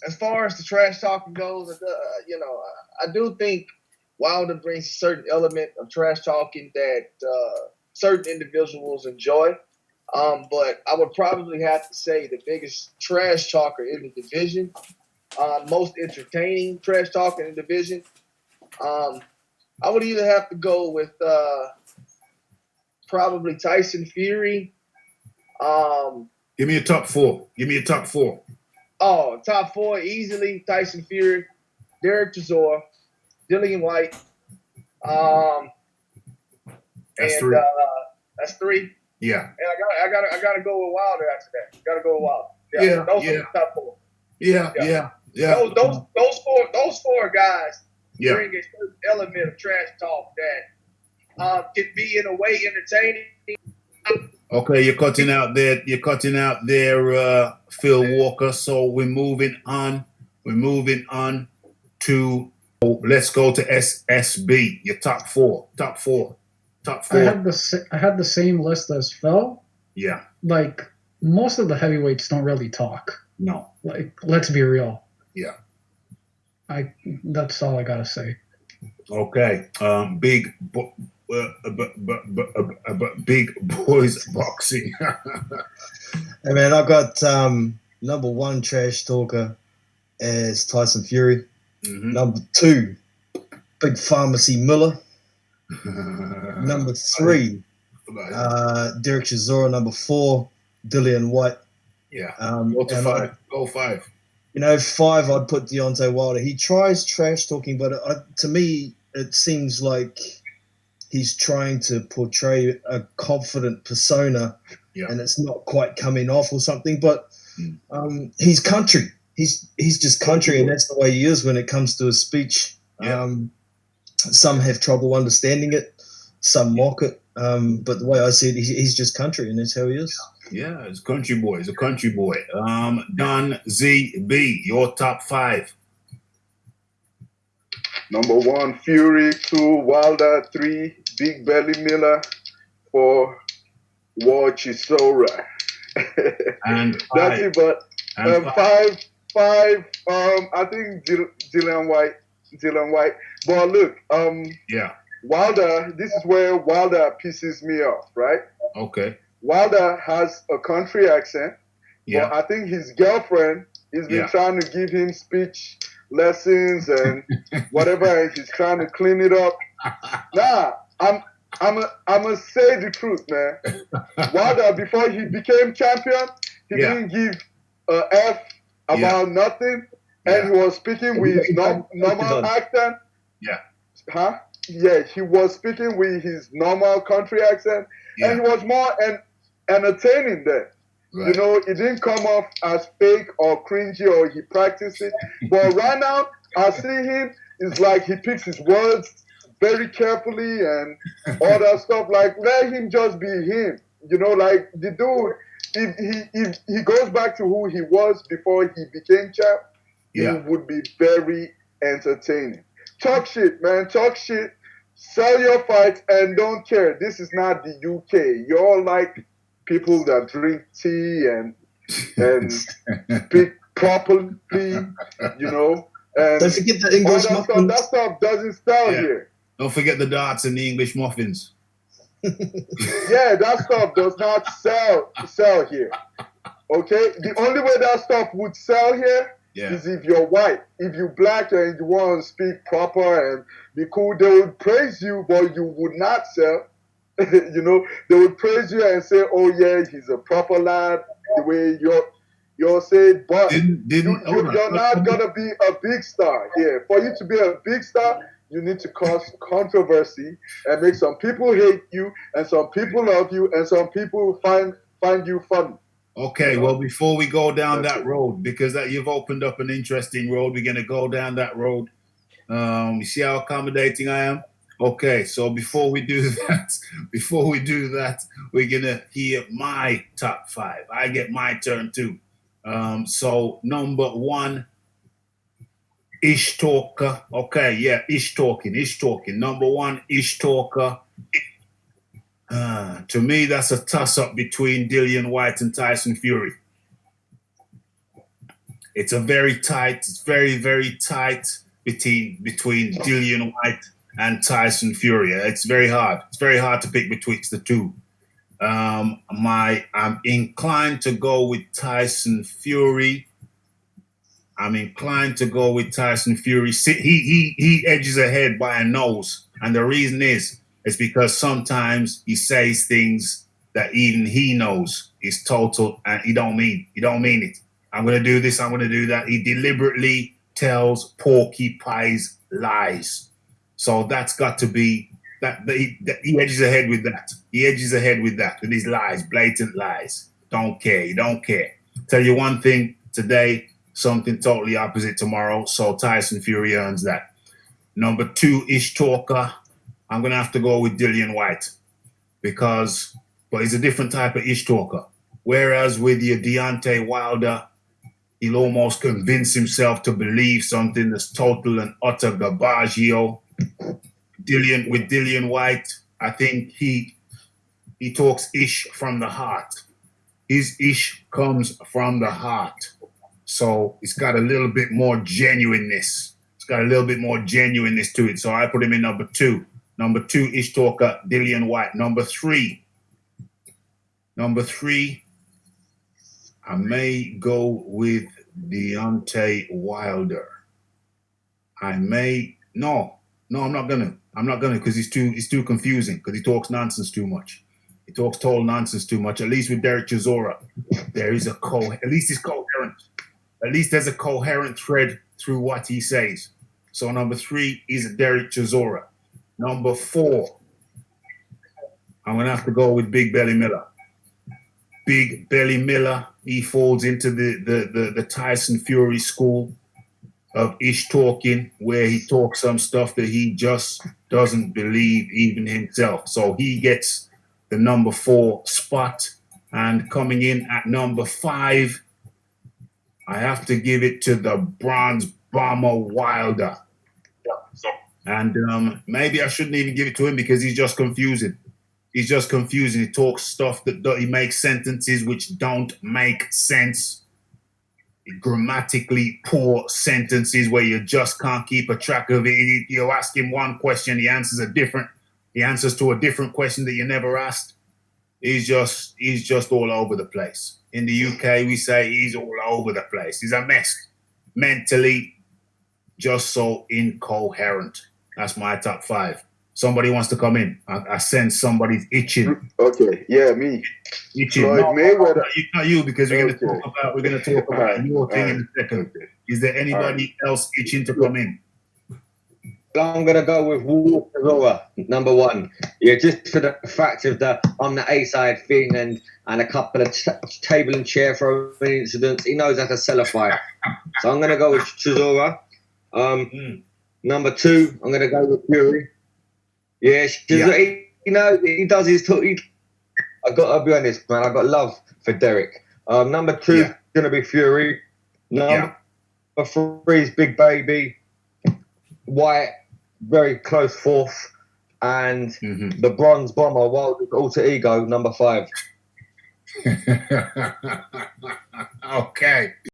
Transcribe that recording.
as far as the trash talking goes, I do think Wilder brings a certain element of trash talking that certain individuals enjoy. But I would probably have to say the biggest trash talker in the division, most entertaining trash talker in the division. Um, I would either have to go with probably Tyson Fury. Um, Give me a top four. Give me a top four. oh, top four easily: Tyson Fury, Dereck Chisora, Dillian Whyte, um, That's and three. that's three. Yeah. And I gotta go with Wilder after that. Gotta go with Wilder. Yeah. Those Yeah. are the top four. Yeah. Yeah. Yeah. Yeah. Those four guys Yeah. bring a certain element of trash talk that can be in a way entertaining. Okay, you're cutting out there. You're cutting out there, Phil Walker. So we're moving on. We're moving on to. Let's go to SSB. Your top four. Top four. Top I four. had the same list as Phil. Yeah. Like most of the heavyweights don't really talk. No. Like let's be real. Yeah. That's all I gotta say. Okay. Big boys boxing. Hey man, I got number one trash talker as Tyson Fury. Mhm. Number two, Big Pharmacy Miller. Number three, Dereck Chisora. Number four, Dillian Whyte. Yeah. Go to five. Go five. You know, five, I'd put Deontay Wilder. He tries trash talking, but to me, it seems like he's trying to portray a confident persona, and it's not quite coming off or something. But he's country. He's just country, and that's the way he is when it comes to his speech. Yeah. Some have trouble understanding it, some mock it. But the way I see it, he's just country, and that's how he is. Yeah, he's a country boy. He's a country boy. Don ZB, your top five. Number one, Fury. Two, Wilder. Three, Big Belly Miller. Four, War Chisora. And that's it. But five. I think Dillian Whyte. But look, yeah, Wilder. This is where Wilder pisses me off, right? Okay. Wilder has a country accent, yeah. but I think his girlfriend has been trying to give him speech lessons and whatever, and he's trying to clean it up. Nah, I'm gonna say the truth, man. Wilder, before he became champion, he didn't give a F about nothing, and he was speaking with his normal accent. Yeah. Huh? Yeah, he was speaking with his normal country accent, and he was more entertaining then. Right. You know, it didn't come off as fake or cringy or he practiced it. But right now, I see him, it's like he picks his words very carefully and all that stuff. Like, let him just be him. You know, like the dude, if he goes back to who he was before he became champ, he would be very entertaining. Talk shit, man. Talk shit. Sell your fights and don't care. This is not the UK. You're all like people that drink tea and speak properly, you know. And don't forget the English muffins. That stuff doesn't sell here. Don't forget the darts and the English muffins. Yeah, that stuff does not sell here. Okay? The only way that stuff would sell here is if you're white. If you're black and you want to speak proper and be cool, they would praise you, but you would not sell. You know, they would praise you and say, "Oh yeah, he's a proper lad." The way you're saying, but you're not gonna be a big star here. For you to be a big star, you need to cause controversy and make some people hate you, and some people love you, and some people find you funny. Okay, well, before we go down that road, because you've opened up an interesting road, we're gonna go down that road. You see how accommodating I am? Okay, so before we do that, we're gonna hear my top five. I get my turn too. So number one, Ish Talker. Okay, yeah, Ish talking. Number one, Ish Talker. To me, that's a toss-up between Dillian Whyte and Tyson Fury. It's very, very tight between Dillian Whyte and Tyson Fury. It's very hard. It's very hard to pick betwixt the two. I'm inclined to go with Tyson Fury. He edges ahead by a nose, and the reason is because sometimes he says things that even he knows is total, and he don't mean it. I'm gonna do this. I'm gonna do that. He deliberately tells porky pies lies, so that's got to be that. He edges ahead with that. He edges ahead with that with his lies, blatant lies. Don't care. You don't care. Tell you one thing today. Something totally opposite tomorrow. So Tyson Fury earns that. Number 2, Ish Talker. I'm going to have to go with Dillian Whyte but he's a different type of Ish Talker. Whereas with your Deontay Wilder, he'll almost convince himself to believe something that's total and utter garbaggio. With Dillian Whyte, I think he talks Ish from the heart. His Ish comes from the heart. So it's got a little bit more genuineness. To it. So I put him in number 2. Number 2, Ish Talker, Dillian Whyte. Number 3, I may go with Deontay Wilder. I'm not gonna because he's too confusing because he talks nonsense too much. He talks total nonsense too much. At least with Dereck Chisora, at least he's coherent. At least there's a coherent thread through what he says. So number 3 is Dereck Chisora. Number 4, I'm gonna have to go with Big Belly Miller. Big Belly Miller, he falls into the Tyson Fury school of Ish talking, where he talks some stuff that he just doesn't believe even himself. So he gets the number 4 spot. And coming in at number 5, I have to give it to the Bronze Bomber Wilder. And maybe I shouldn't even give it to him because he's just confusing. He talks stuff he makes sentences which don't make sense. Grammatically poor sentences where you just can't keep a track of it. You ask him one question, he answers to a different question that you never asked. He's just all over the place. In the UK, we say he's all over the place. He's a mess. Mentally, just so incoherent. That's my top 5. Somebody wants to come in. I sense somebody's itching. Okay, yeah, me. Itching. Floyd Mayweather. Not you, because we're going to talk about your thing in a second. Okay. Is there anybody else itching to come in? I'm going to go with Chisora, number 1. Yeah, just for the fact of I'm the A-side thing and a couple of table and chair throwing incidents. He knows how to sell a fight. So I'm going to go with Chisora. Number 2, I'm going to go with Fury. Yeah, Chisora, he does his talk. I got to be honest, man. I got love for Dereck. Number 2 is going to be Fury. Number 3 is Big Baby. Whyte, very close 4th, and the Bronze Bomber, Wilder's alter ego, number 5. Okay.